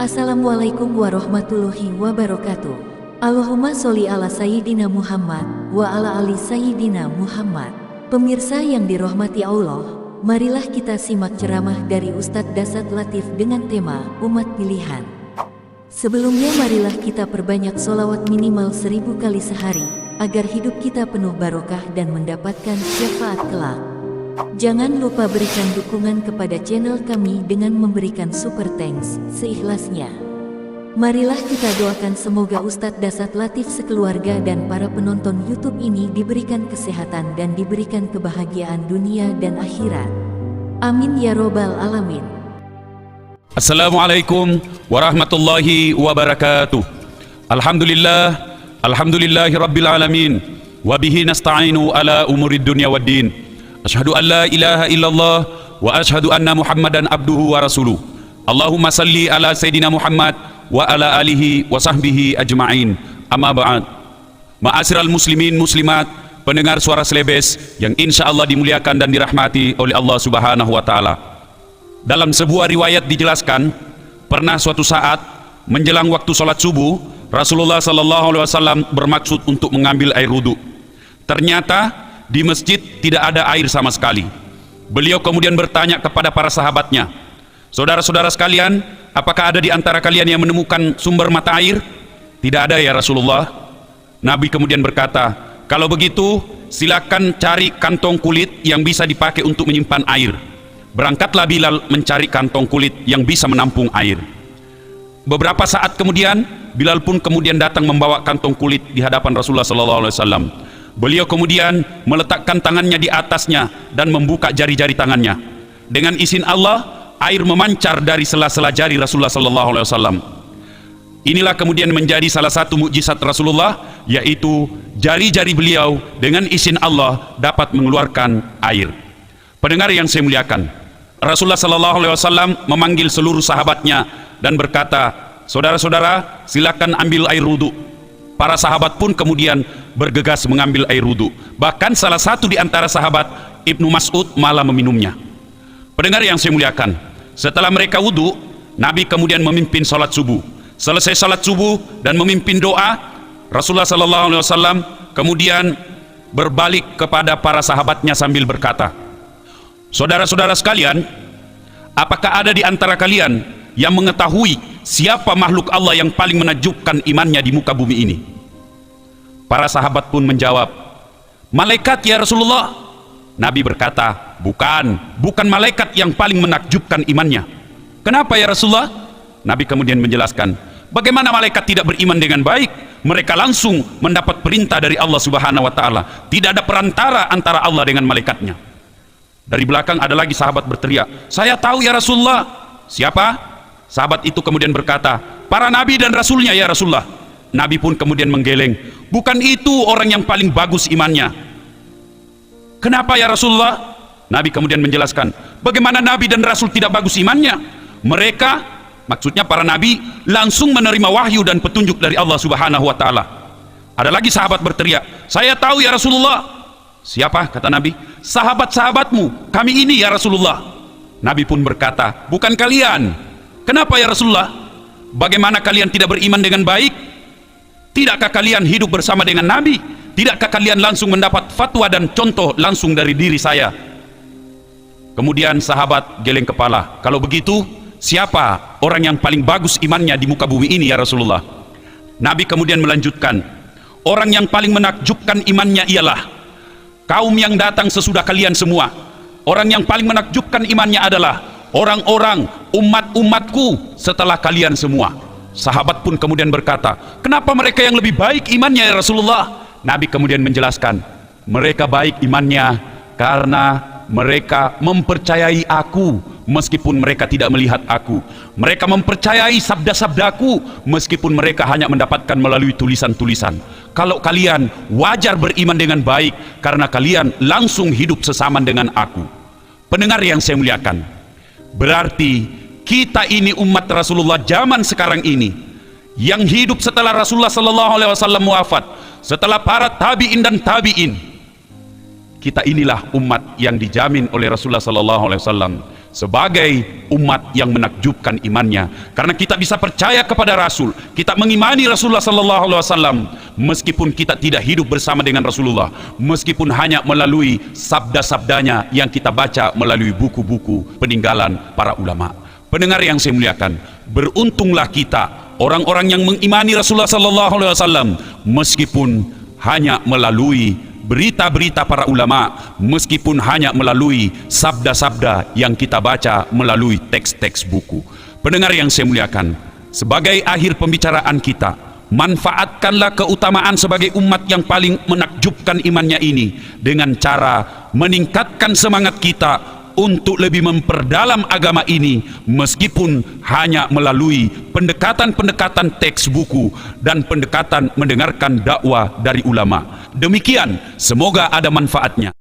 Assalamualaikum warahmatullahi wabarakatuh. Allahumma sholli ala Sayyidina Muhammad wa ala ali Sayyidina Muhammad. Pemirsa yang dirahmati Allah, marilah kita simak ceramah dari Ustadz Dasat Latif dengan tema Umat Pilihan. Sebelumnya marilah kita perbanyak sholawat minimal 1000 kali sehari, agar hidup kita penuh barokah dan mendapatkan syafaat kelak. Jangan lupa berikan dukungan kepada channel kami dengan memberikan super thanks seikhlasnya. Marilah kita doakan semoga Ustadz Dasat Latif sekeluarga dan para penonton YouTube ini diberikan kesehatan dan diberikan kebahagiaan dunia dan akhirat. Amin ya robbal alamin. Assalamualaikum warahmatullahi wabarakatuh. Alhamdulillahi rabbil alamin. Wabihi nasta'inu ala umurid dunya waddin. Asyhadu an la ilaha illallah wa asyhadu anna Muhammadan abduhu wa rasuluh. Allahumma salli ala Sayyidina Muhammad wa ala alihi wa sahbihi ajma'in. Amma ba'd. Ma'asyiral muslimin muslimat, pendengar suara Slebes yang insyaallah dimuliakan dan dirahmati oleh Allah Subhanahu wa taala. Dalam sebuah riwayat dijelaskan, pernah suatu saat menjelang waktu sholat subuh, Rasulullah sallallahu alaihi wasallam bermaksud untuk mengambil air wudu. Ternyata di masjid tidak ada air sama sekali. Beliau kemudian bertanya kepada para sahabatnya, "Saudara-saudara sekalian, apakah ada di antara kalian yang menemukan sumber mata air?" "Tidak ada ya Rasulullah." Nabi kemudian berkata, "Kalau begitu silakan cari kantong kulit yang bisa dipakai untuk menyimpan air." Berangkatlah Bilal mencari kantong kulit yang bisa menampung air. Beberapa saat kemudian Bilal pun kemudian datang membawa kantong kulit di hadapan Rasulullah SAW. Beliau kemudian meletakkan tangannya di atasnya dan membuka jari-jari tangannya. Dengan izin Allah, air memancar dari sela-sela jari Rasulullah SAW. Inilah kemudian menjadi salah satu mukjizat Rasulullah, yaitu jari-jari beliau dengan izin Allah dapat mengeluarkan air. Pendengar yang saya muliakan, Rasulullah SAW memanggil seluruh sahabatnya dan berkata, "Saudara-saudara, silakan ambil air wudu." Para sahabat pun kemudian bergegas mengambil air wudu. Bahkan salah satu di antara sahabat, Ibnu Mas'ud, malah meminumnya. Pendengar yang saya muliakan, setelah mereka wudu, Nabi kemudian memimpin salat subuh. Selesai salat subuh dan memimpin doa, Rasulullah SAW kemudian berbalik kepada para sahabatnya sambil berkata, "Saudara-saudara sekalian, apakah ada di antara kalian yang mengetahui siapa makhluk Allah yang paling menakjubkan imannya di muka bumi ini?" Para sahabat pun menjawab, "Malaikat ya Rasulullah." Nabi berkata, bukan malaikat yang paling menakjubkan imannya." "Kenapa ya Rasulullah?" Nabi kemudian menjelaskan, bagaimana malaikat tidak beriman dengan baik? Mereka langsung mendapat perintah dari Allah Subhanahu wa taala. Tidak ada perantara antara Allah dengan malaikatnya. Dari belakang ada lagi sahabat berteriak, "Saya tahu ya Rasulullah." "Siapa?" Sahabat itu kemudian berkata, "Para nabi dan rasulnya ya Rasulullah." Nabi pun kemudian menggeleng, "Bukan itu orang yang paling bagus imannya." "Kenapa ya Rasulullah?" Nabi kemudian menjelaskan, bagaimana nabi dan rasul tidak bagus imannya? Mereka, maksudnya para nabi, langsung menerima wahyu dan petunjuk dari Allah Subhanahu wa taala. Ada lagi sahabat berteriak, "Saya tahu ya Rasulullah." "Siapa?" kata Nabi. "Sahabat-sahabatmu, kami ini ya Rasulullah." Nabi pun berkata, "Bukan kalian." "Kenapa ya Rasulullah? Bagaimana kalian tidak beriman dengan baik? Tidakkah kalian hidup bersama dengan Nabi? Tidakkah kalian langsung mendapat fatwa dan contoh langsung dari diri saya?" Kemudian sahabat geleng kepala, "Kalau begitu, siapa orang yang paling bagus imannya di muka bumi ini ya Rasulullah?" Nabi kemudian melanjutkan, "Orang yang paling menakjubkan imannya ialah kaum yang datang sesudah kalian semua. Orang yang paling menakjubkan imannya adalah orang-orang umat-umatku setelah kalian semua." Sahabat pun kemudian berkata, "Kenapa mereka yang lebih baik imannya ya Rasulullah?" Nabi kemudian menjelaskan, mereka baik imannya karena mereka mempercayai aku meskipun mereka tidak melihat aku. Mereka mempercayai sabda-sabdaku meskipun mereka hanya mendapatkan melalui tulisan-tulisan. Kalau kalian wajar beriman dengan baik karena kalian langsung hidup sesama dengan aku. Pendengar yang saya muliakan, berarti kita ini umat Rasulullah zaman sekarang ini yang hidup setelah Rasulullah SAW wafat, setelah para tabi'in dan tabi'in. Kita inilah umat yang dijamin oleh Rasulullah SAW sebagai umat yang menakjubkan imannya, karena kita bisa percaya kepada Rasul, kita mengimani Rasulullah sallallahu alaihi wasallam meskipun kita tidak hidup bersama dengan Rasulullah, meskipun hanya melalui sabda-sabdanya yang kita baca melalui buku-buku peninggalan para ulama. Pendengar yang saya muliakan, beruntunglah kita orang-orang yang mengimani Rasulullah sallallahu alaihi wasallam meskipun hanya melalui berita-berita para ulama, meskipun hanya melalui sabda-sabda yang kita baca melalui teks-teks buku. Pendengar yang saya muliakan, sebagai akhir pembicaraan kita, manfaatkanlah keutamaan sebagai umat yang paling menakjubkan imannya ini dengan cara meningkatkan semangat kita untuk lebih memperdalam agama ini, meskipun hanya melalui pendekatan-pendekatan teks buku dan pendekatan mendengarkan dakwah dari ulama. Demikian, semoga ada manfaatnya.